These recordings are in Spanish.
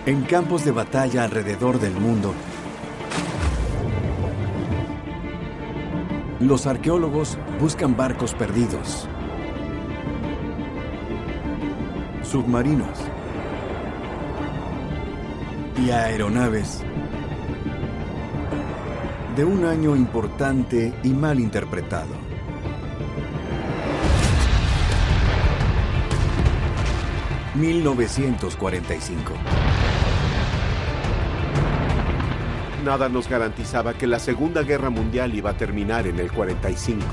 En campos de batalla alrededor del mundo, los arqueólogos buscan barcos perdidos, submarinos y aeronaves de un año importante y mal interpretado. ...1945. Nada nos garantizaba que la Segunda Guerra Mundial iba a terminar en el 45.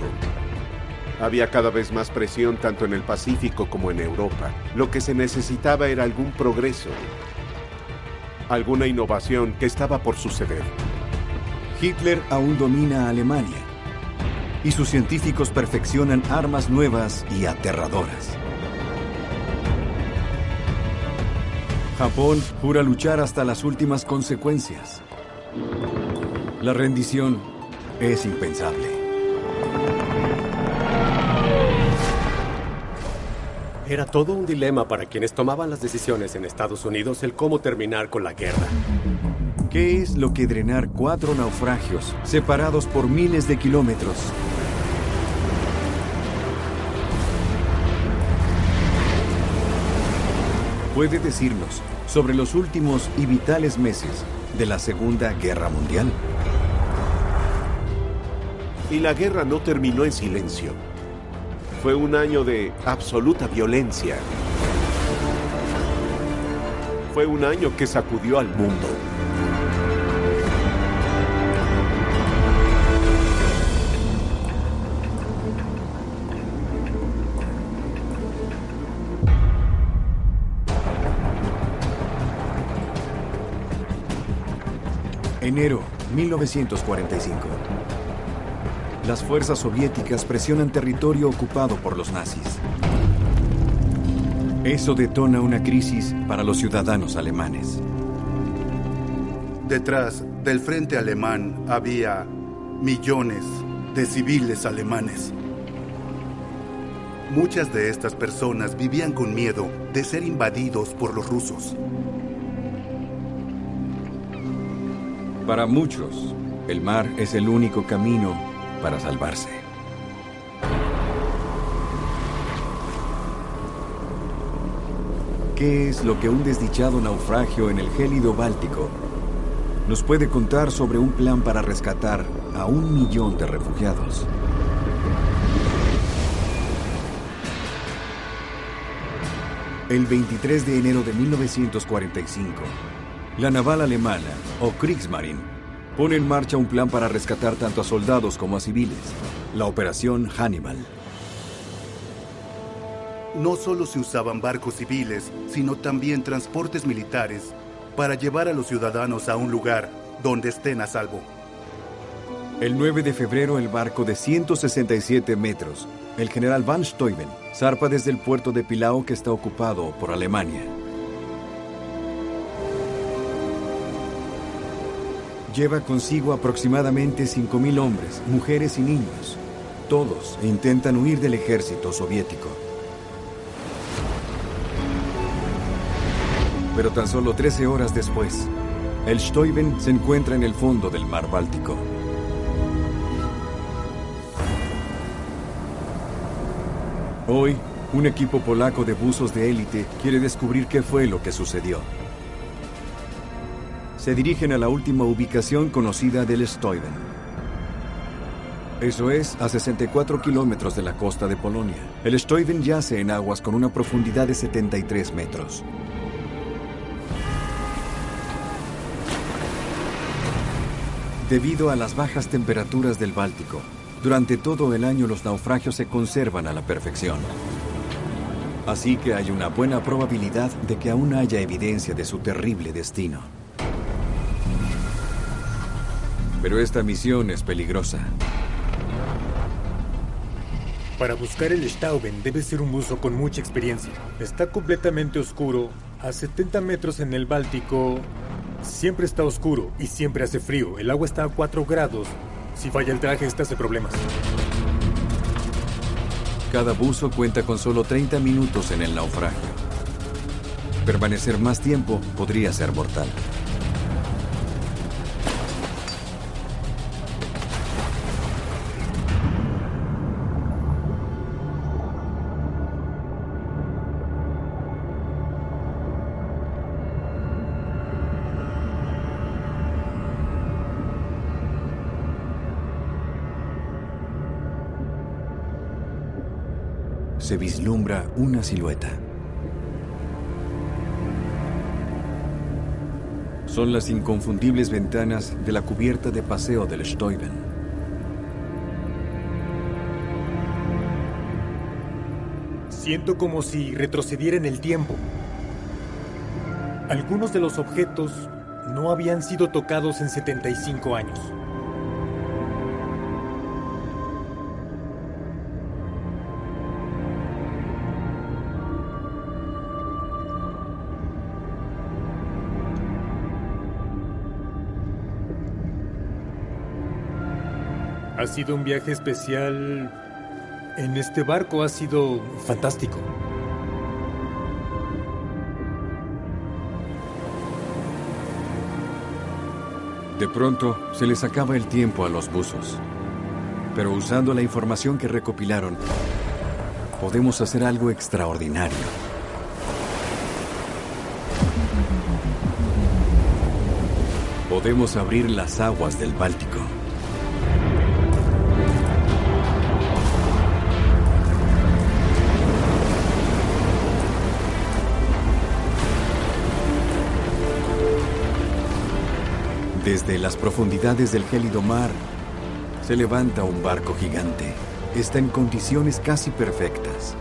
Había cada vez más presión tanto en el Pacífico como en Europa. Lo que se necesitaba era algún progreso, alguna innovación que estaba por suceder. Hitler aún domina a Alemania y sus científicos perfeccionan armas nuevas y aterradoras. Japón jura luchar hasta las últimas consecuencias. La rendición es impensable. Era todo un dilema para quienes tomaban las decisiones en Estados Unidos el cómo terminar con la guerra. ¿Qué es lo que drenar 4 naufragios separados por miles de kilómetros? Puede decirnos sobre los últimos y vitales meses de la Segunda Guerra Mundial. Y la guerra no terminó en silencio. Fue un año de absoluta violencia. Fue un año que sacudió al mundo. Enero 1945. Las fuerzas soviéticas presionan territorio ocupado por los nazis. Eso detona una crisis para los ciudadanos alemanes. Detrás del frente alemán había millones de civiles alemanes. Muchas de estas personas vivían con miedo de ser invadidos por los rusos. Para muchos, el mar es el único camino para salvarse. ¿Qué es lo que un desdichado naufragio en el gélido Báltico nos puede contar sobre un plan para rescatar a 1 millón de refugiados? El 23 de enero de 1945, la naval alemana, o Kriegsmarine, pone en marcha un plan para rescatar tanto a soldados como a civiles, la Operación Hannibal. No solo se usaban barcos civiles, sino también transportes militares para llevar a los ciudadanos a un lugar donde estén a salvo. El 9 de febrero, el barco de 167 metros, el general Van Steuben, zarpa desde el puerto de Pillau, que está ocupado por Alemania. Lleva consigo aproximadamente 5.000 hombres, mujeres y niños. Todos intentan huir del ejército soviético. Pero tan solo 13 horas después, el Steuben se encuentra en el fondo del mar Báltico. Hoy, un equipo polaco de buzos de élite quiere descubrir qué fue lo que sucedió. Se dirigen a la última ubicación conocida del Steuben. Eso es, a 64 kilómetros de la costa de Polonia. El Steuben yace en aguas con una profundidad de 73 metros. Debido a las bajas temperaturas del Báltico, durante todo el año los naufragios se conservan a la perfección. Así que hay una buena probabilidad de que aún haya evidencia de su terrible destino. Pero esta misión es peligrosa. Para buscar el Steuben debe ser un buzo con mucha experiencia. Está completamente oscuro. A 70 metros en el Báltico siempre está oscuro y siempre hace frío. El agua está a 4 grados. Si falla el traje, estás en problemas. Cada buzo cuenta con solo 30 minutos en el naufragio. Permanecer más tiempo podría ser mortal. Se vislumbra una silueta. Son las inconfundibles ventanas de la cubierta de paseo del Steuben. Siento como si retrocediera en el tiempo. Algunos de los objetos no habían sido tocados en 75 años. Ha sido un viaje especial. En este barco ha sido fantástico. De pronto, se les acaba el tiempo a los buzos. Pero usando la información que recopilaron, podemos hacer algo extraordinario. Podemos abrir las aguas del Báltico. Desde las profundidades del gélido mar, se levanta un barco gigante. Está en condiciones casi perfectas.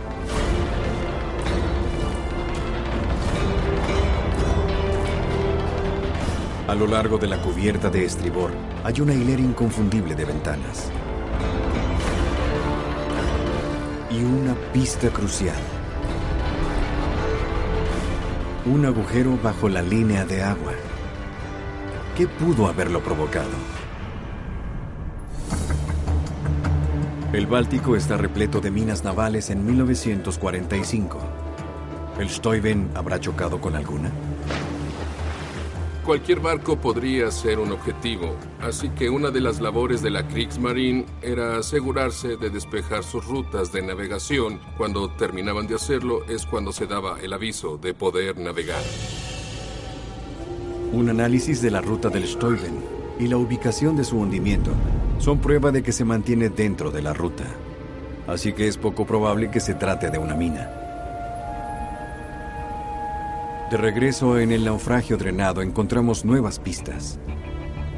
A lo largo de la cubierta de estribor, hay una hilera inconfundible de ventanas. Y una pista crucial. Un agujero bajo la línea de agua. ¿Qué pudo haberlo provocado? El Báltico está repleto de minas navales en 1945. ¿El Steuben habrá chocado con alguna? Cualquier barco podría ser un objetivo, así que una de las labores de la Kriegsmarine era asegurarse de despejar sus rutas de navegación. Cuando terminaban de hacerlo es cuando se daba el aviso de poder navegar. Un análisis de la ruta del Steuben y la ubicación de su hundimiento son prueba de que se mantiene dentro de la ruta. Así que es poco probable que se trate de una mina. De regreso en el naufragio drenado encontramos nuevas pistas.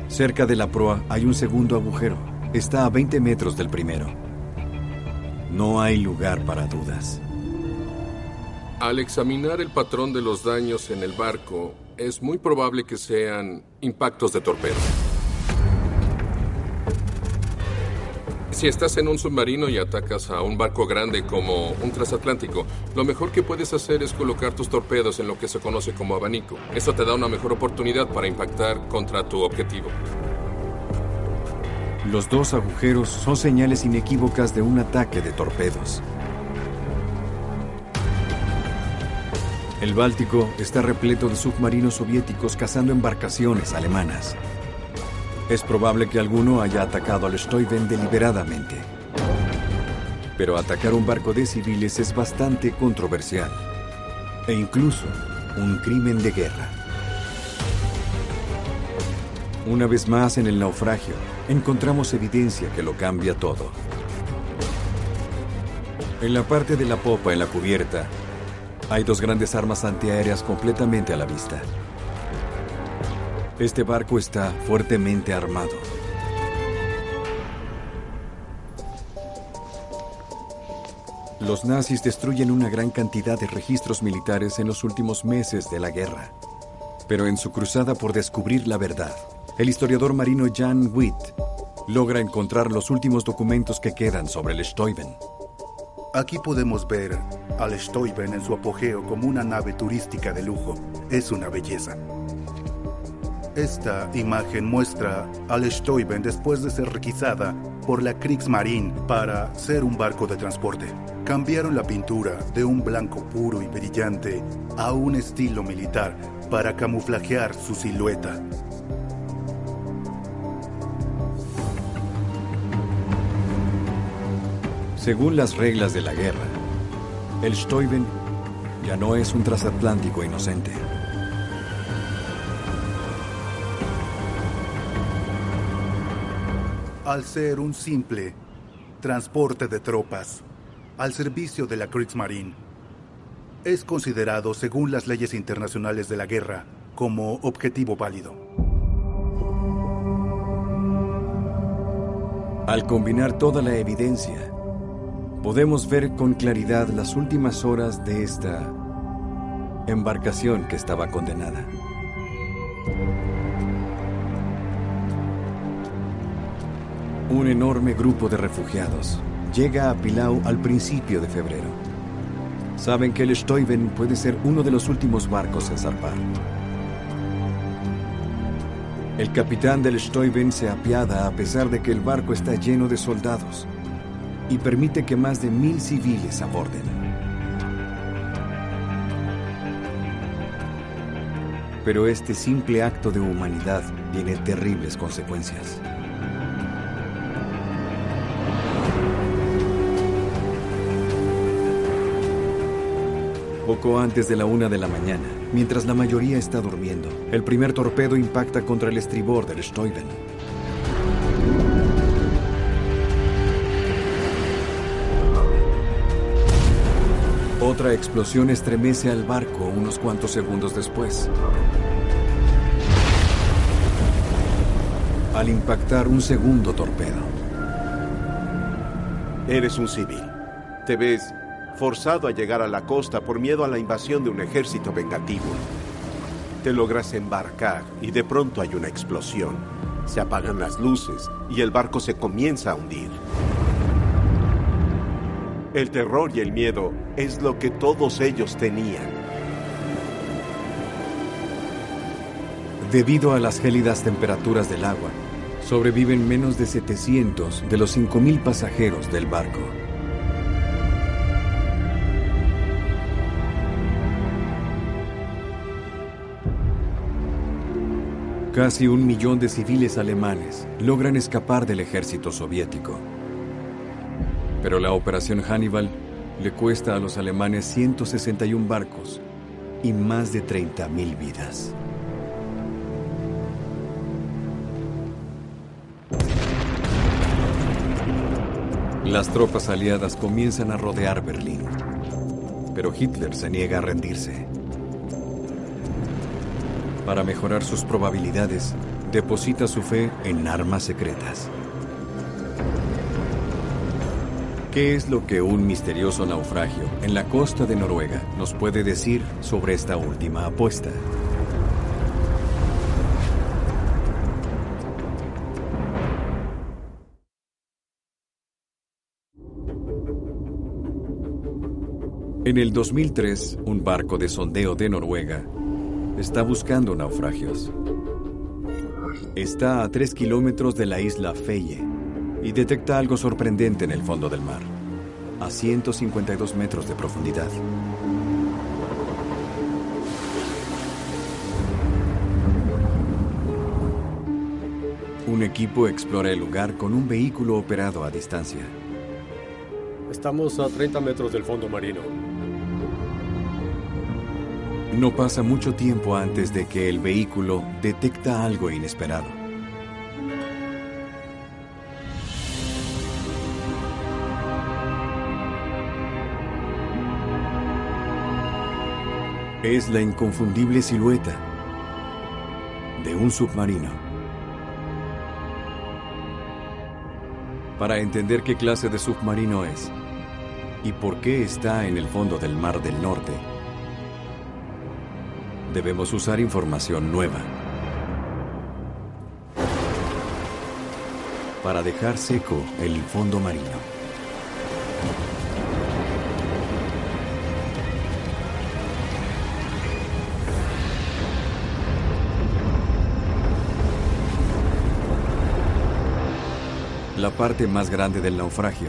Cerca de la proa hay un segundo agujero. Está a 20 metros del primero. No hay lugar para dudas. Al examinar el patrón de los daños en el barco, es muy probable que sean impactos de torpedo. Si estás en un submarino y atacas a un barco grande como un transatlántico, lo mejor que puedes hacer es colocar tus torpedos en lo que se conoce como abanico. Eso te da una mejor oportunidad para impactar contra tu objetivo. Los dos agujeros son señales inequívocas de un ataque de torpedos. El Báltico está repleto de submarinos soviéticos cazando embarcaciones alemanas. Es probable que alguno haya atacado al Steuben deliberadamente. Pero atacar un barco de civiles es bastante controversial. E incluso un crimen de guerra. Una vez más en el naufragio, encontramos evidencia que lo cambia todo. En la parte de la popa en la cubierta, hay dos grandes armas antiaéreas completamente a la vista. Este barco está fuertemente armado. Los nazis destruyen una gran cantidad de registros militares en los últimos meses de la guerra. Pero en su cruzada por descubrir la verdad, el historiador marino Jan Witt logra encontrar los últimos documentos que quedan sobre el Steuben. Aquí podemos ver al Steuben en su apogeo como una nave turística de lujo. Es una belleza. Esta imagen muestra al Stuyven después de ser requisada por la Kriegsmarine para ser un barco de transporte. Cambiaron la pintura de un blanco puro y brillante a un estilo militar para camuflajear su silueta. Según las reglas de la guerra, el Stuyven ya no es un transatlántico inocente. Al ser un simple transporte de tropas al servicio de la Kriegsmarine, es considerado, según las leyes internacionales de la guerra, como objetivo válido. Al combinar toda la evidencia, podemos ver con claridad las últimas horas de esta embarcación que estaba condenada. Un enorme grupo de refugiados llega a Pillau al principio de febrero. Saben que el Stuyven puede ser uno de los últimos barcos en zarpar. El capitán del Stuyven se apiada a pesar de que el barco está lleno de soldados y permite que más de 1000 civiles aborden. Pero este simple acto de humanidad tiene terribles consecuencias. Poco antes de la 1 de la mañana, mientras la mayoría está durmiendo, el primer torpedo impacta contra el estribor del Stuyven. Otra explosión estremece al barco unos cuantos segundos después. Al impactar un segundo torpedo. Eres un civil. Te ves forzado a llegar a la costa por miedo a la invasión de un ejército vengativo. Te logras embarcar y de pronto hay una explosión. Se apagan las luces y el barco se comienza a hundir. El terror y el miedo es lo que todos ellos tenían. Debido a las gélidas temperaturas del agua, sobreviven menos de 700 de los 5000 pasajeros del barco. Casi 1 millón de civiles alemanes logran escapar del ejército soviético. Pero la Operación Hannibal le cuesta a los alemanes 161 barcos y más de 30.000 vidas. Las tropas aliadas comienzan a rodear Berlín, pero Hitler se niega a rendirse. Para mejorar sus probabilidades, deposita su fe en armas secretas. ¿Qué es lo que un misterioso naufragio en la costa de Noruega nos puede decir sobre esta última apuesta? En el 2003, un barco de sondeo de Noruega está buscando naufragios. Está a 3 kilómetros de la isla Feye y detecta algo sorprendente en el fondo del mar, a 152 metros de profundidad. Un equipo explora el lugar con un vehículo operado a distancia. Estamos a 30 metros del fondo marino. No pasa mucho tiempo antes de que el vehículo detecta algo inesperado. Es la inconfundible silueta de un submarino. Para entender qué clase de submarino es y por qué está en el fondo del Mar del Norte, debemos usar información nueva para dejar seco el fondo marino. La parte más grande del naufragio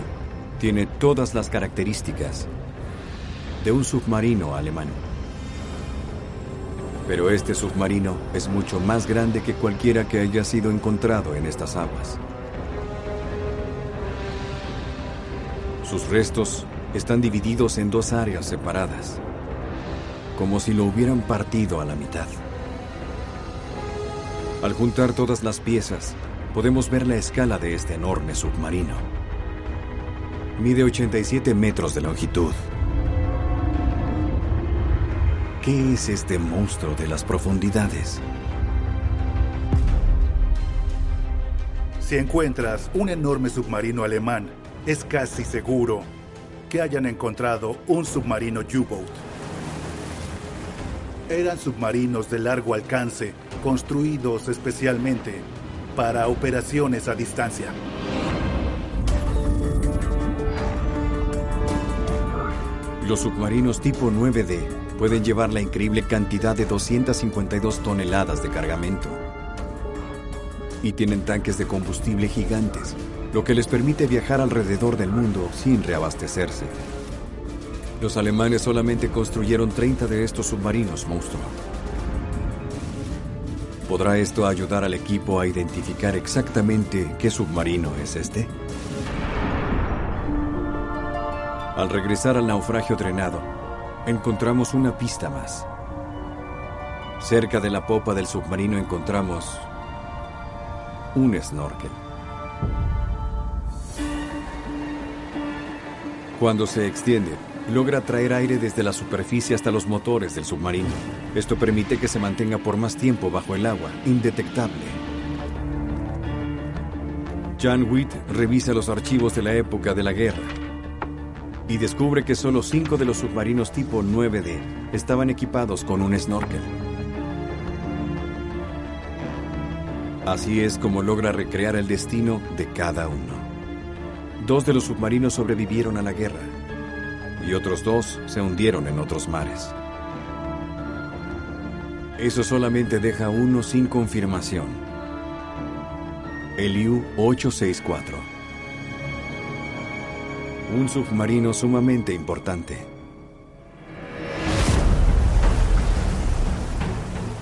tiene todas las características de un submarino alemán. Pero este submarino es mucho más grande que cualquiera que haya sido encontrado en estas aguas. Sus restos están divididos en dos áreas separadas, como si lo hubieran partido a la mitad. Al juntar todas las piezas, podemos ver la escala de este enorme submarino. Mide 87 metros de longitud. ¿Qué es este monstruo de las profundidades? Si encuentras un enorme submarino alemán, es casi seguro que hayan encontrado un submarino U-Boat. Eran submarinos de largo alcance, construidos especialmente para operaciones a distancia. Los submarinos tipo 9D pueden llevar la increíble cantidad de 252 toneladas de cargamento. Y tienen tanques de combustible gigantes, lo que les permite viajar alrededor del mundo sin reabastecerse. Los alemanes solamente construyeron 30 de estos submarinos monstruo. ¿Podrá esto ayudar al equipo a identificar exactamente qué submarino es este? Al regresar al naufragio drenado, encontramos una pista más. Cerca de la popa del submarino encontramos un snorkel. Cuando se extiende, logra traer aire desde la superficie hasta los motores del submarino. Esto permite que se mantenga por más tiempo bajo el agua, indetectable. Jan Witt revisa los archivos de la época de la guerra y descubre que solo 5 de los submarinos tipo 9D estaban equipados con un snorkel. Así es como logra recrear el destino de cada uno. 2 de los submarinos sobrevivieron a la guerra y otros 2 se hundieron en otros mares. Eso solamente deja uno sin confirmación: el U-864. Un submarino sumamente importante.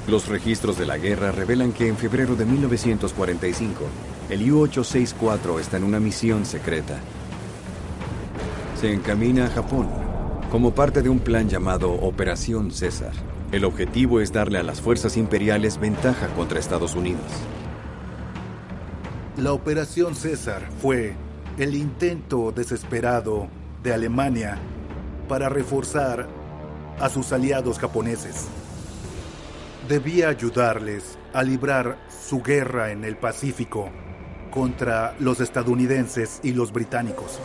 Los registros de la guerra revelan que en febrero de 1945, el U-864 está en una misión secreta. Se encamina a Japón como parte de un plan llamado Operación César. El objetivo es darle a las fuerzas imperiales ventaja contra Estados Unidos. La Operación César fue el intento desesperado de Alemania para reforzar a sus aliados japoneses. Debía ayudarles a librar su guerra en el Pacífico contra los estadounidenses y los británicos.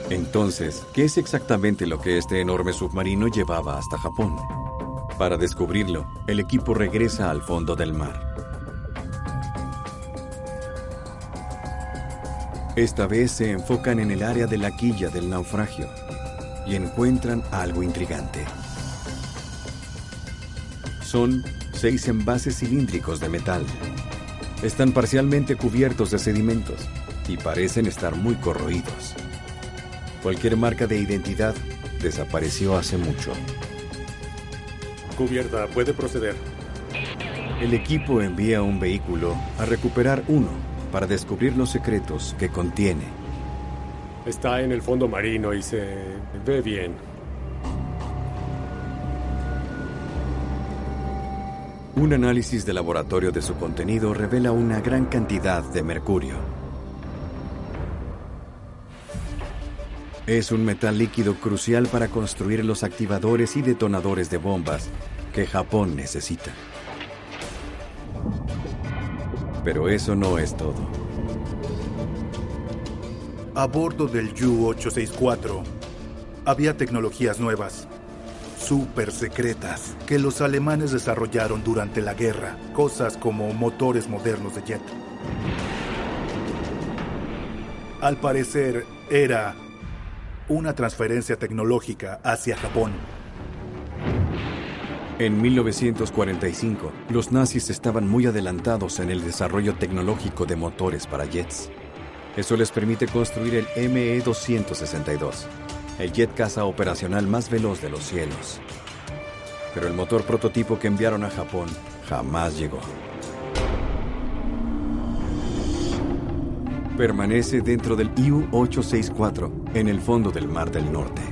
Entonces, ¿qué es exactamente lo que este enorme submarino llevaba hasta Japón? Para descubrirlo, el equipo regresa al fondo del mar. Esta vez se enfocan en el área de la quilla del naufragio y encuentran algo intrigante. Son 6 envases cilíndricos de metal. Están parcialmente cubiertos de sedimentos y parecen estar muy corroídos. Cualquier marca de identidad desapareció hace mucho. Cubierta, puede proceder. El equipo envía un vehículo a recuperar uno para descubrir los secretos que contiene. Está en el fondo marino y se ve bien. Un análisis de laboratorio de su contenido revela una gran cantidad de mercurio. Es un metal líquido crucial para construir los activadores y detonadores de bombas que Japón necesita. Pero eso no es todo. A bordo del U-864 había tecnologías nuevas, súper secretas, que los alemanes desarrollaron durante la guerra, cosas como motores modernos de jet. Al parecer, era una transferencia tecnológica hacia Japón. En 1945, los nazis estaban muy adelantados en el desarrollo tecnológico de motores para jets. Eso les permite construir el ME-262, el jet caza operacional más veloz de los cielos. Pero el motor prototipo que enviaron a Japón jamás llegó. Permanece dentro del U-864, en el fondo del Mar del Norte.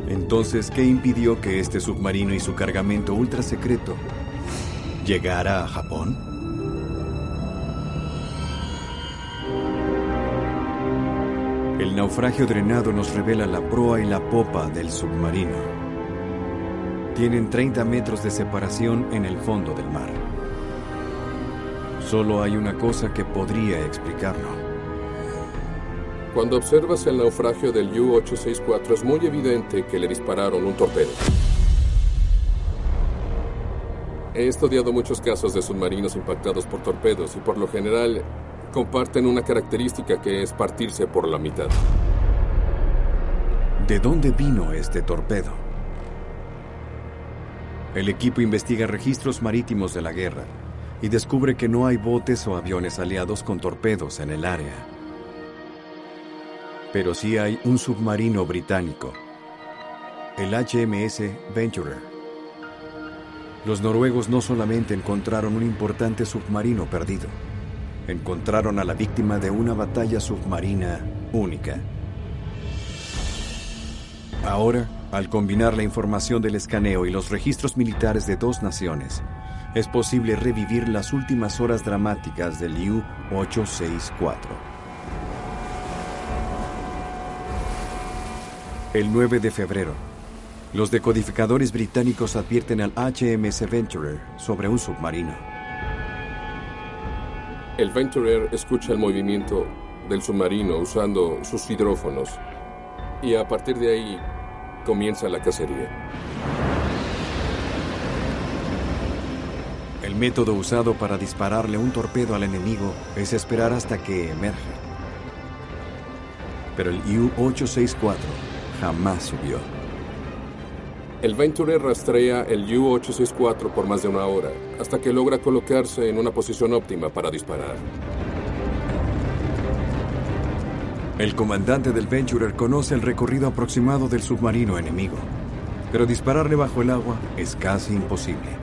Entonces, ¿qué impidió que este submarino y su cargamento ultra secreto llegara a Japón? El naufragio drenado nos revela la proa y la popa del submarino. Tienen 30 metros de separación en el fondo del mar. Solo hay una cosa que podría explicarlo. Cuando observas el naufragio del U-864 es muy evidente que le dispararon un torpedo. He estudiado muchos casos de submarinos impactados por torpedos y por lo general comparten una característica que es partirse por la mitad. ¿De dónde vino este torpedo? El equipo investiga registros marítimos de la guerra y descubre que no hay botes o aviones aliados con torpedos en el área. Pero sí hay un submarino británico, el HMS Venturer. Los noruegos no solamente encontraron un importante submarino perdido, encontraron a la víctima de una batalla submarina única. Ahora, al combinar la información del escaneo y los registros militares de dos naciones, es posible revivir las últimas horas dramáticas del U-864. El 9 de febrero, los decodificadores británicos advierten al HMS Venturer sobre un submarino. El Venturer escucha el movimiento del submarino usando sus hidrófonos y a partir de ahí comienza la cacería. El método usado para dispararle un torpedo al enemigo es esperar hasta que emerja. Pero el U-864 jamás subió. El Venturer rastrea el U-864 por más de una hora, hasta que logra colocarse en una posición óptima para disparar. El comandante del Venturer conoce el recorrido aproximado del submarino enemigo, pero dispararle bajo el agua es casi imposible.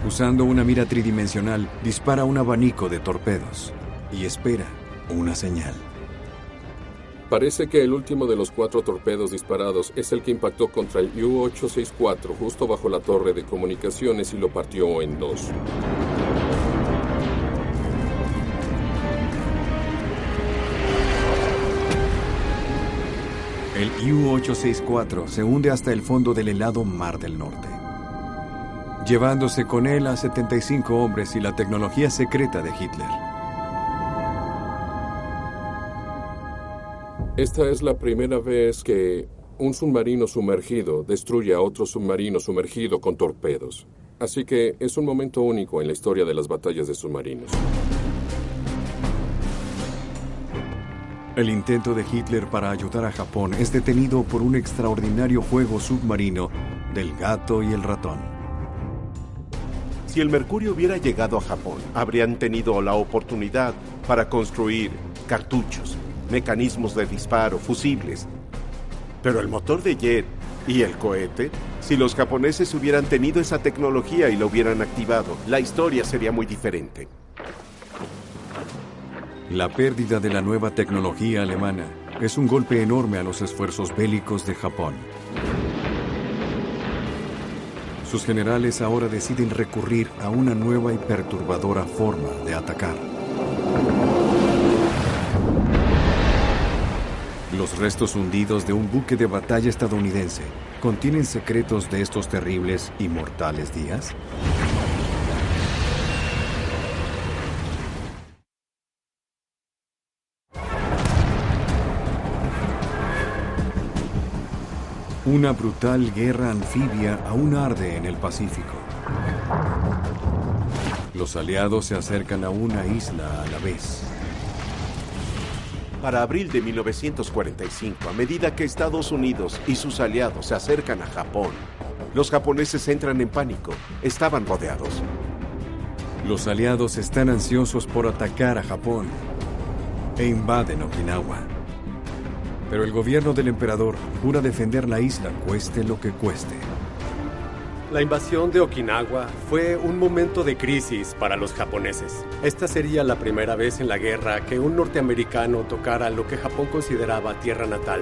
Usando una mira tridimensional, dispara un abanico de torpedos y espera una señal. Parece que el último de los 4 torpedos disparados es el que impactó contra el U-864 justo bajo la torre de comunicaciones y lo partió en 2. El U-864 se hunde hasta el fondo del helado Mar del Norte, llevándose con él a 75 hombres y la tecnología secreta de Hitler. Esta es la primera vez que un submarino sumergido destruye a otro submarino sumergido con torpedos. Así que es un momento único en la historia de las batallas de submarinos. El intento de Hitler para ayudar a Japón es detenido por un extraordinario juego submarino del gato y el ratón. Si el Mercurio hubiera llegado a Japón, habrían tenido la oportunidad para construir cartuchos, mecanismos de disparo, fusibles. Pero el motor de jet y el cohete, si los japoneses hubieran tenido esa tecnología y lo hubieran activado, la historia sería muy diferente. La pérdida de la nueva tecnología alemana es un golpe enorme a los esfuerzos bélicos de Japón. Sus generales ahora deciden recurrir a una nueva y perturbadora forma de atacar. Los restos hundidos de un buque de batalla estadounidense contienen secretos de estos terribles y mortales días. Una brutal guerra anfibia aún arde en el Pacífico. Los aliados se acercan a una isla a la vez. Para abril de 1945, a medida que Estados Unidos y sus aliados se acercan a Japón, los japoneses entran en pánico. Estaban rodeados. Los aliados están ansiosos por atacar a Japón e invaden Okinawa. Pero el gobierno del emperador jura defender la isla cueste lo que cueste. La invasión de Okinawa fue un momento de crisis para los japoneses. Esta sería la primera vez en la guerra que un norteamericano tocara lo que Japón consideraba tierra natal.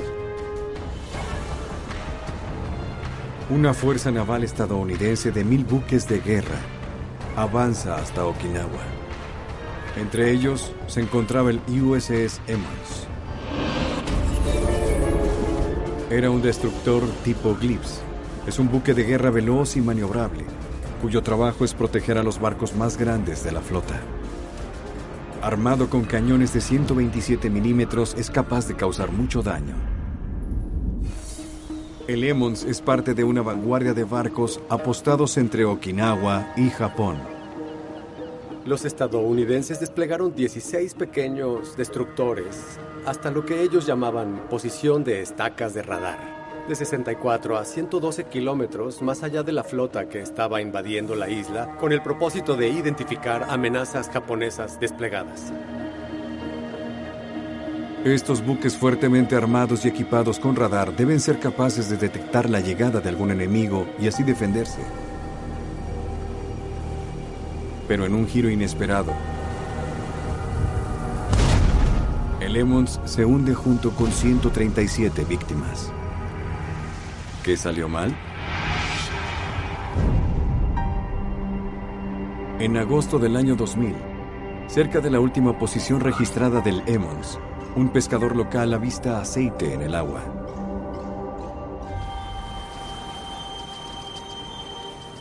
Una fuerza naval estadounidense de 1000 buques de guerra avanza hasta Okinawa. Entre ellos se encontraba el USS Emmons. Era un destructor tipo Glyphs. Es un buque de guerra veloz y maniobrable, cuyo trabajo es proteger a los barcos más grandes de la flota. Armado con cañones de 127 milímetros, es capaz de causar mucho daño. El Emmons es parte de una vanguardia de barcos apostados entre Okinawa y Japón. Los estadounidenses desplegaron 16 pequeños destructores hasta lo que ellos llamaban posición de estacas de radar, de 64 a 112 kilómetros más allá de la flota que estaba invadiendo la isla, con el propósito de identificar amenazas japonesas desplegadas. Estos buques fuertemente armados y equipados con radar deben ser capaces de detectar la llegada de algún enemigo y así defenderse. Pero en un giro inesperado, el Emmons se hunde junto con 137 víctimas. ¿Qué salió mal? En agosto del año 2000, cerca de la última posición registrada del Emmons, un pescador local avista aceite en el agua.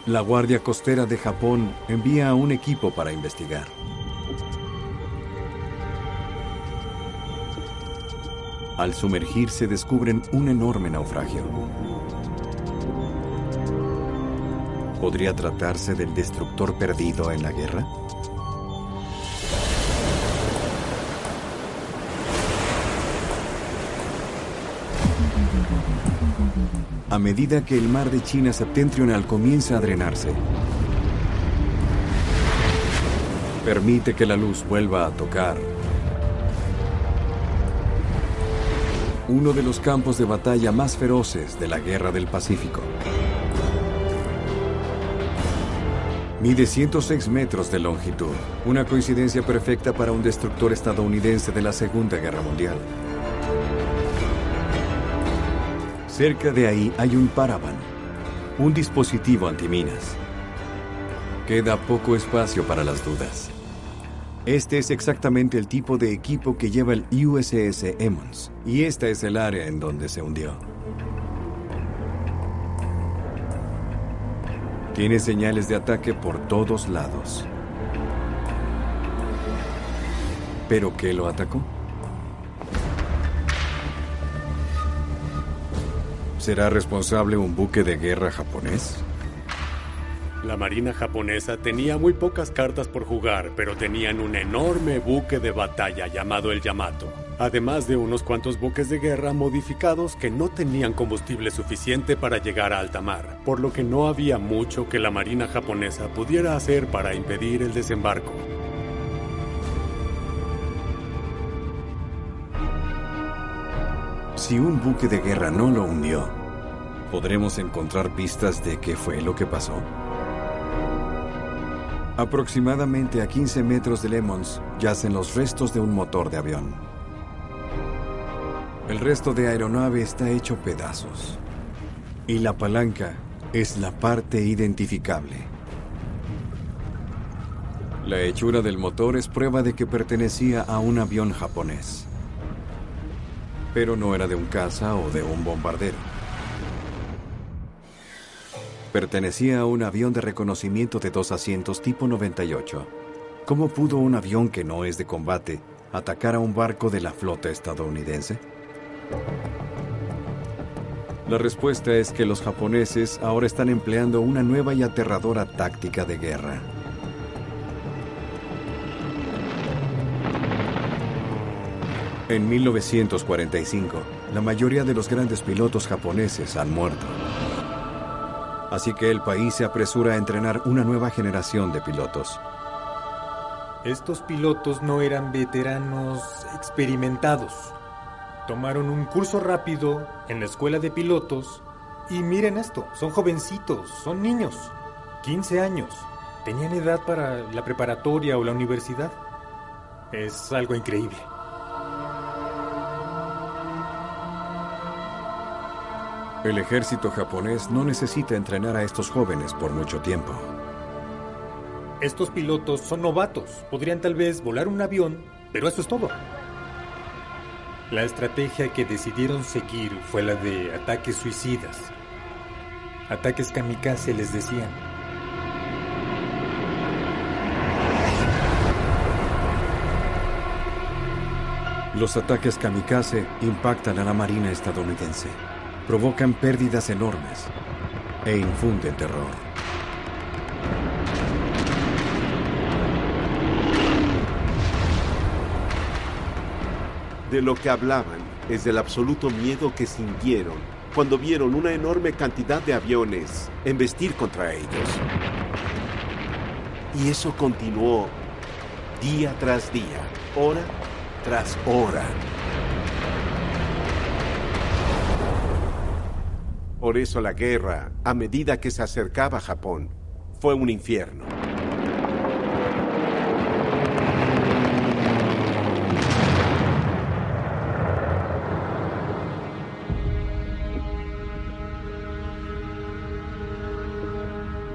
La Guardia Costera de Japón envía a un equipo para investigar. Al sumergirse descubren un enorme naufragio. ¿Podría tratarse del destructor perdido en la guerra? A medida que el mar de China septentrional comienza a drenarse, permite que la luz vuelva a tocar uno de los campos de batalla más feroces de la Guerra del Pacífico. Mide 106 metros de longitud, una coincidencia perfecta para un destructor estadounidense de la Segunda Guerra Mundial. Cerca de ahí hay un Paravan, un dispositivo antiminas. Queda poco espacio para las dudas. Este es exactamente el tipo de equipo que lleva el USS Emmons, y esta es el área en donde se hundió. Tiene señales de ataque por todos lados. ¿Pero qué lo atacó? ¿Será responsable un buque de guerra japonés? La marina japonesa tenía muy pocas cartas por jugar, pero tenían un enorme buque de batalla llamado el Yamato, además de unos cuantos buques de guerra modificados que no tenían combustible suficiente para llegar a alta mar, por lo que no había mucho que la marina japonesa pudiera hacer para impedir el desembarco. Si un buque de guerra no lo hundió, ¿podremos encontrar pistas de qué fue lo que pasó? Aproximadamente a 15 metros del Emmons yacen los restos de un motor de avión. El resto de aeronave está hecho pedazos. Y la palanca es la parte identificable. La hechura del motor es prueba de que pertenecía a un avión japonés. Pero no era de un caza o de un bombardero. Pertenecía a un avión de reconocimiento de 2 asientos tipo 98. ¿Cómo pudo un avión que no es de combate atacar a un barco de la flota estadounidense? La respuesta es que los japoneses ahora están empleando una nueva y aterradora táctica de guerra. En 1945, la mayoría de los grandes pilotos japoneses han muerto. Así que el país se apresura a entrenar una nueva generación de pilotos. Estos pilotos no eran veteranos experimentados. Tomaron un curso rápido en la escuela de pilotos y miren esto, son jovencitos, son niños, 15 años. Tenían edad para la preparatoria o la universidad. Es algo increíble. El ejército japonés no necesita entrenar a estos jóvenes por mucho tiempo. Estos pilotos son novatos. Podrían tal vez volar un avión, pero eso es todo. La estrategia que decidieron seguir fue la de ataques suicidas. Ataques kamikaze les decían. Los ataques kamikaze impactan a la Marina estadounidense, provocan pérdidas enormes e infunden terror. De lo que hablaban es del absoluto miedo que sintieron cuando vieron una enorme cantidad de aviones embestir contra ellos. Y eso continuó día tras día, hora tras hora. Por eso la guerra, a medida que se acercaba a Japón, fue un infierno.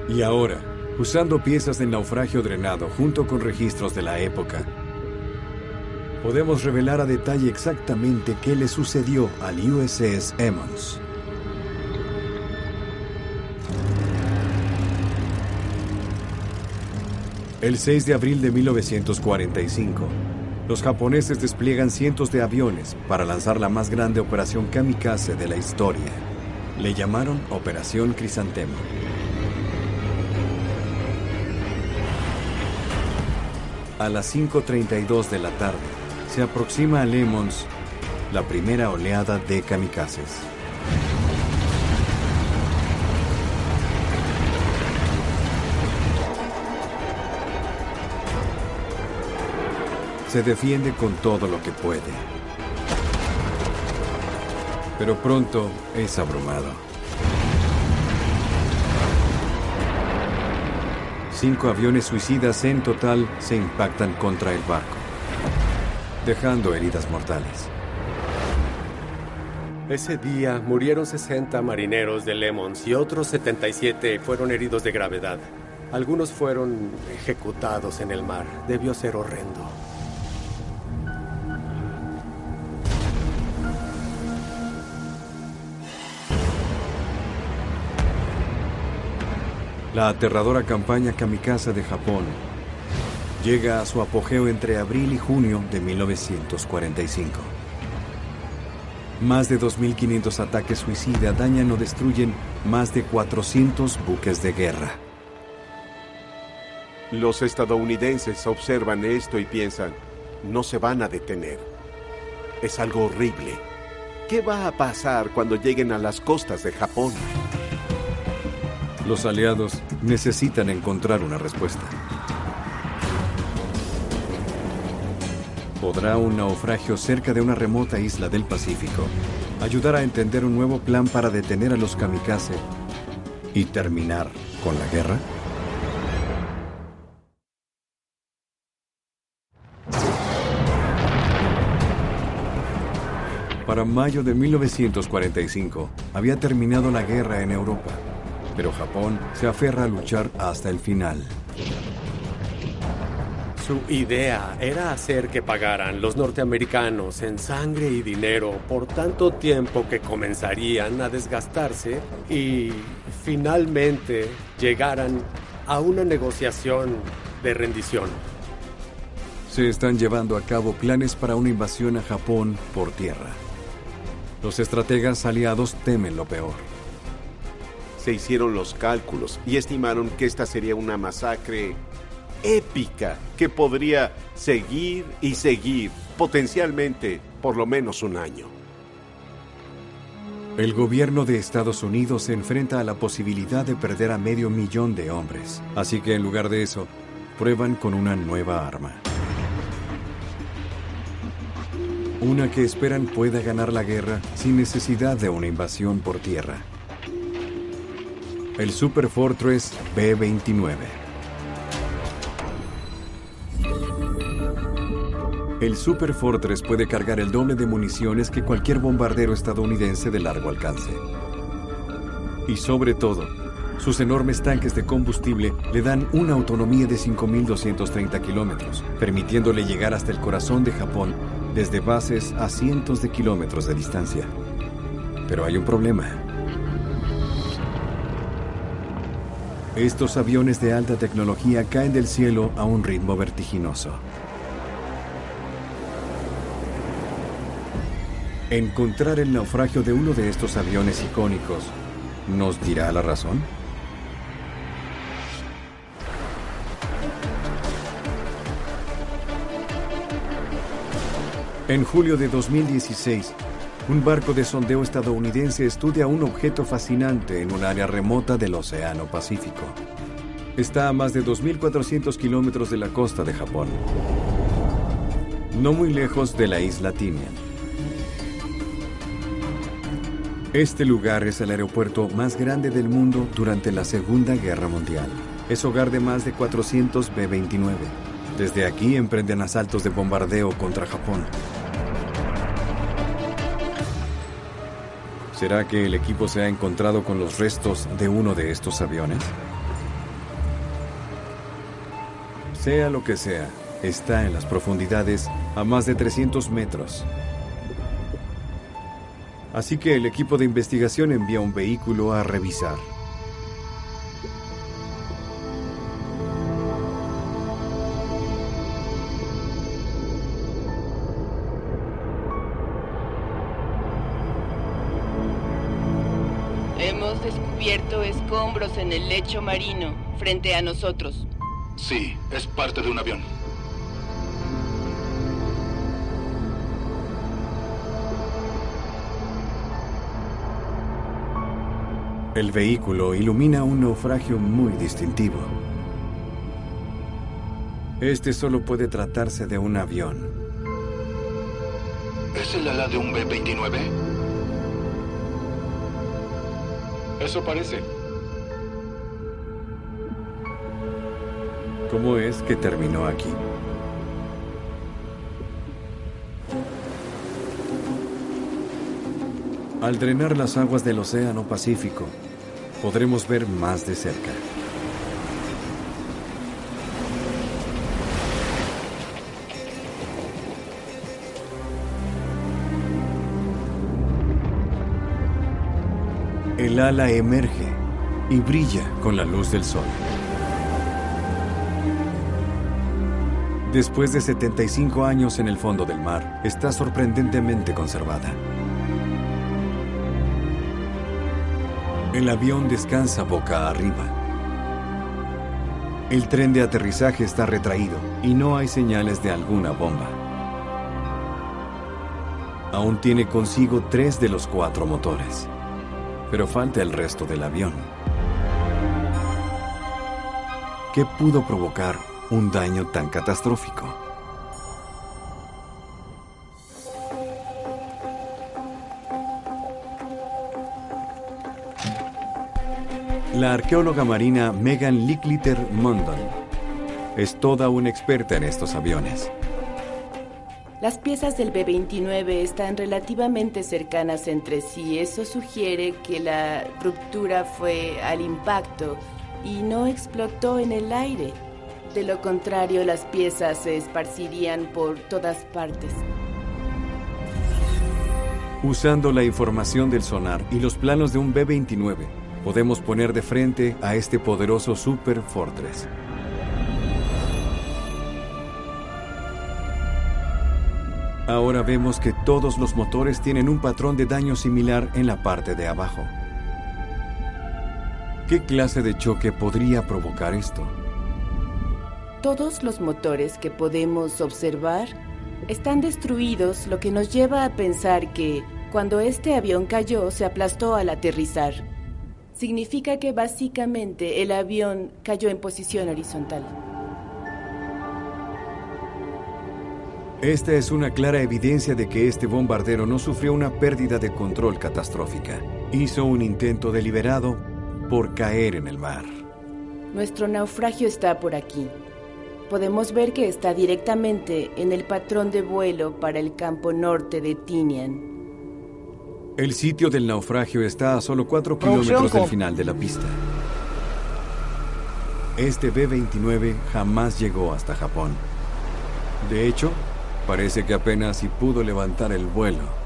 Y ahora, usando piezas del naufragio drenado junto con registros de la época, podemos revelar a detalle exactamente qué le sucedió al USS Emmons. El 6 de abril de 1945, los japoneses despliegan cientos de aviones para lanzar la más grande operación kamikaze de la historia. Le llamaron Operación Crisantemo. A las 5:32 de la tarde, se aproxima a Emmons la primera oleada de kamikazes. Se defiende con todo lo que puede. Pero pronto es abrumado. 5 aviones suicidas en total se impactan contra el barco, dejando heridas mortales. Ese día murieron 60 marineros del Emmons y otros 77 fueron heridos de gravedad. Algunos fueron ejecutados en el mar. Debió ser horrendo. La aterradora campaña kamikaze de Japón llega a su apogeo entre abril y junio de 1945. Más de 2.500 ataques suicidas dañan o destruyen más de 400 buques de guerra. Los estadounidenses observan esto y piensan, no se van a detener. Es algo horrible. ¿Qué va a pasar cuando lleguen a las costas de Japón? Los aliados necesitan encontrar una respuesta. ¿Podrá un naufragio cerca de una remota isla del Pacífico ayudar a entender un nuevo plan para detener a los kamikaze y terminar con la guerra? Para mayo de 1945 había terminado la guerra en Europa, pero Japón se aferra a luchar hasta el final. Su idea era hacer que pagaran los norteamericanos en sangre y dinero por tanto tiempo que comenzarían a desgastarse y finalmente llegaran a una negociación de rendición. Se están llevando a cabo planes para una invasión a Japón por tierra. Los estrategas aliados temen lo peor. Se hicieron los cálculos y estimaron que esta sería una masacre épica que podría seguir y seguir, potencialmente por lo menos un año. El gobierno de Estados Unidos se enfrenta a la posibilidad de perder a 500.000 de hombres. Así que en lugar de eso, prueban con una nueva arma. Una que esperan pueda ganar la guerra sin necesidad de una invasión por tierra. El Super Fortress B-29. El Super Fortress puede cargar el doble de municiones que cualquier bombardero estadounidense de largo alcance. Y sobre todo, sus enormes tanques de combustible le dan una autonomía de 5.230 kilómetros, permitiéndole llegar hasta el corazón de Japón desde bases a cientos de kilómetros de distancia. Pero hay un problema. Estos aviones de alta tecnología caen del cielo a un ritmo vertiginoso. Encontrar el naufragio de uno de estos aviones icónicos ¿nos dirá la razón? En julio de 2016, un barco de sondeo estadounidense estudia un objeto fascinante en un área remota del Océano Pacífico. Está a más de 2.400 kilómetros de la costa de Japón, no muy lejos de la isla Tinian. Este lugar es el aeropuerto más grande del mundo durante la Segunda Guerra Mundial. Es hogar de más de 400 B-29. Desde aquí emprenden asaltos de bombardeo contra Japón. ¿Será que el equipo se ha encontrado con los restos de uno de estos aviones? Sea lo que sea, está en las profundidades a más de 300 metros. Así que el equipo de investigación envía un vehículo a revisar. Hemos descubierto escombros en el lecho marino, frente a nosotros. Sí, es parte de un avión. El vehículo ilumina un naufragio muy distintivo. Este solo puede tratarse de un avión. ¿Es el ala de un B-29? Eso parece. ¿Cómo es que terminó aquí? Al drenar las aguas del Océano Pacífico, podremos ver más de cerca. El ala emerge y brilla con la luz del sol. Después de 75 años en el fondo del mar, está sorprendentemente conservada. El avión descansa boca arriba. El tren de aterrizaje está retraído y no hay señales de alguna bomba. Aún tiene consigo 3 de los 4 motores, pero falta el resto del avión. ¿Qué pudo provocar un daño tan catastrófico? La arqueóloga marina Megan Licklider-Mondon es toda una experta en estos aviones. Las piezas del B-29 están relativamente cercanas entre sí. Eso sugiere que la ruptura fue al impacto y no explotó en el aire. De lo contrario, las piezas se esparcirían por todas partes. Usando la información del sonar y los planos de un B-29, podemos poner de frente a este poderoso Super Fortress. Ahora vemos que todos los motores tienen un patrón de daño similar en la parte de abajo. ¿Qué clase de choque podría provocar esto? Todos los motores que podemos observar Están destruidos, lo que nos lleva a pensar que cuando este avión cayó se aplastó al aterrizar. Significa que básicamente el avión cayó en posición horizontal. Esta es una clara evidencia de que este bombardero no sufrió una pérdida de control catastrófica. Hizo un intento deliberado por caer en el mar. Nuestro naufragio está por aquí. Podemos ver que está directamente en el patrón de vuelo para el campo norte de Tinian. El sitio del naufragio está a solo 4 kilómetros del final de la pista. Este B-29 jamás llegó hasta Japón. De hecho, parece que apenas si pudo levantar el vuelo.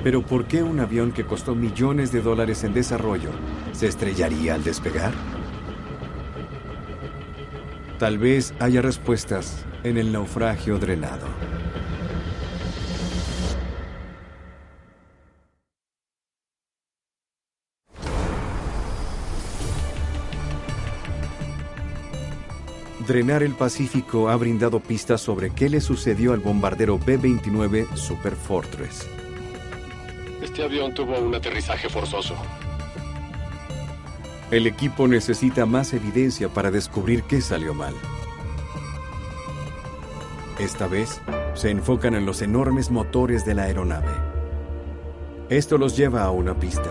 Pero ¿por qué un avión que costó millones de dólares en desarrollo se estrellaría al despegar? Tal vez haya respuestas en el naufragio drenado. Drenar el Pacífico ha brindado pistas sobre qué le sucedió al bombardero B-29 Super Fortress. Este avión tuvo un aterrizaje forzoso. El equipo necesita más evidencia para descubrir qué salió mal. Esta vez, se enfocan en los enormes motores de la aeronave. Esto los lleva a una pista.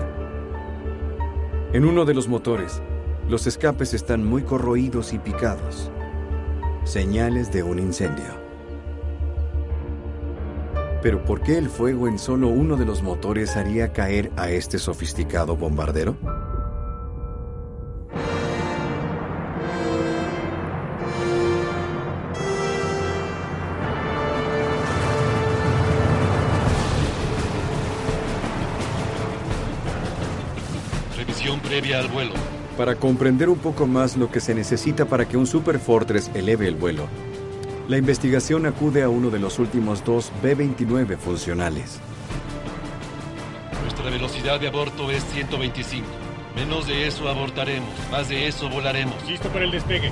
En uno de los motores, los escapes están muy corroídos y picados. Señales de un incendio. ¿Pero por qué el fuego en solo uno de los motores haría caer a este sofisticado bombardero? Revisión previa al vuelo. Para comprender un poco más lo que se necesita para que un Super Fortress eleve el vuelo, la investigación acude a uno de los últimos 2 B-29 funcionales. Nuestra velocidad de aborto es 125. Menos de eso abortaremos, más de eso volaremos. Listo para el despegue.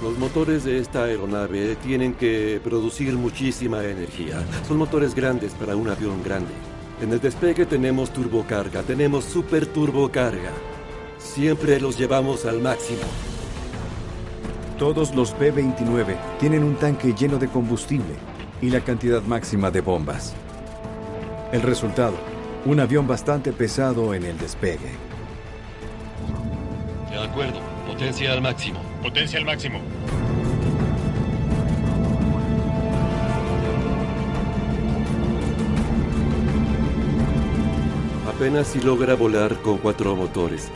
Los motores de esta aeronave tienen que producir muchísima energía. Son motores grandes para un avión grande. En el despegue tenemos turbocarga, tenemos super turbocarga. Siempre los llevamos al máximo. Todos los B-29 tienen un tanque lleno de combustible y la cantidad máxima de bombas. El resultado, un avión bastante pesado en el despegue. De acuerdo, potencia al máximo. Potencia al máximo. Apenas si logra volar con 4 motores.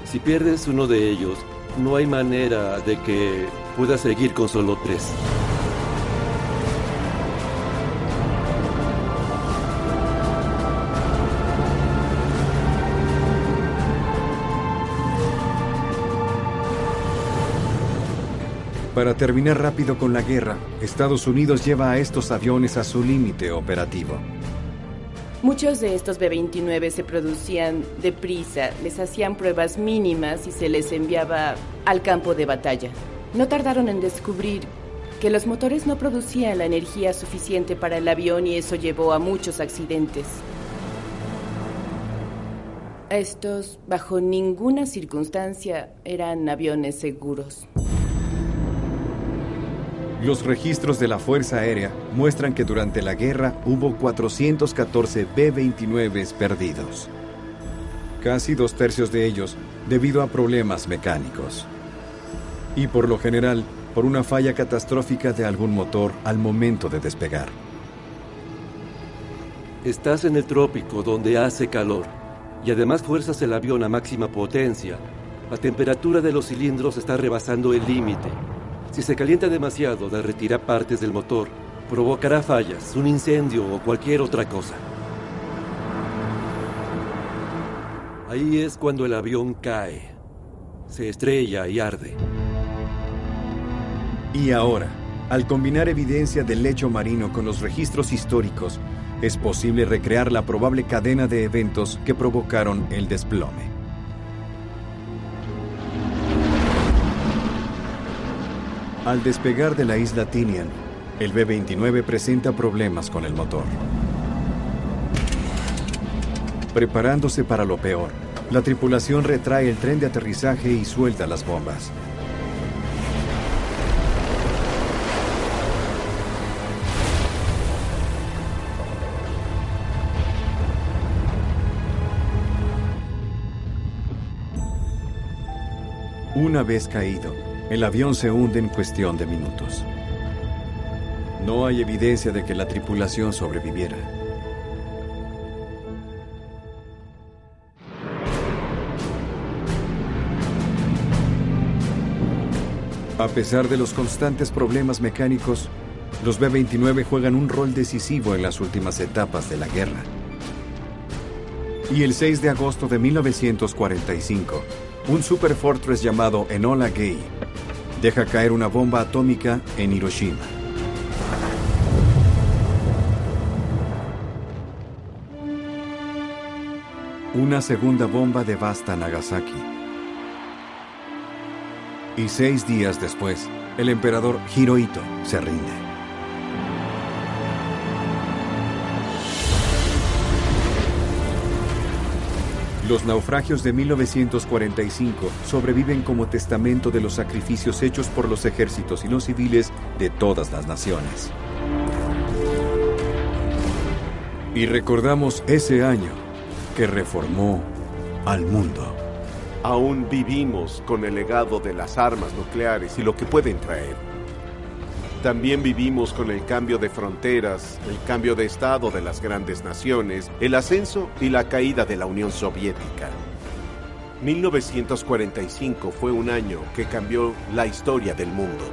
Si pierdes uno de ellos, no hay manera de que pueda seguir con solo 3. Para terminar rápido con la guerra, Estados Unidos lleva a estos aviones a su límite operativo. Muchos de estos B-29 se producían deprisa, les hacían pruebas mínimas y se les enviaba al campo de batalla. No tardaron en descubrir que los motores no producían la energía suficiente para el avión y eso llevó a muchos accidentes. Estos, bajo ninguna circunstancia, eran aviones seguros. Los registros de la Fuerza Aérea muestran que durante la guerra hubo 414 B-29 perdidos. Casi 2/3 de ellos debido a problemas mecánicos. Y por lo general, por una falla catastrófica de algún motor al momento de despegar. Estás en el trópico donde hace calor y además fuerzas el avión a máxima potencia. La temperatura de los cilindros está rebasando el límite. Si se calienta demasiado, derretirá partes del motor, provocará fallas, un incendio o cualquier otra cosa. Ahí es cuando el avión cae, se estrella y arde. Y ahora, al combinar evidencia del lecho marino con los registros históricos, es posible recrear la probable cadena de eventos que provocaron el desplome. Al despegar de la isla Tinian, el B-29 presenta problemas con el motor. Preparándose para lo peor, la tripulación retrae el tren de aterrizaje y suelta las bombas. Una vez caído, el avión se hunde en cuestión de minutos. No hay evidencia de que la tripulación sobreviviera. A pesar de los constantes problemas mecánicos, los B-29 juegan un rol decisivo en las últimas etapas de la guerra. Y el 6 de agosto de 1945, un superfortress llamado Enola Gay deja caer una bomba atómica en Hiroshima. Una segunda bomba devasta Nagasaki. Y 6 días después, el emperador Hirohito se rinde. Los naufragios de 1945 sobreviven como testamento de los sacrificios hechos por los ejércitos y los civiles de todas las naciones. Y recordamos ese año que reformó al mundo. Aún vivimos con el legado de las armas nucleares y lo que pueden traer. También vivimos con el cambio de fronteras, el cambio de estado de las grandes naciones, el ascenso y la caída de la Unión Soviética. 1945 fue un año que cambió la historia del mundo.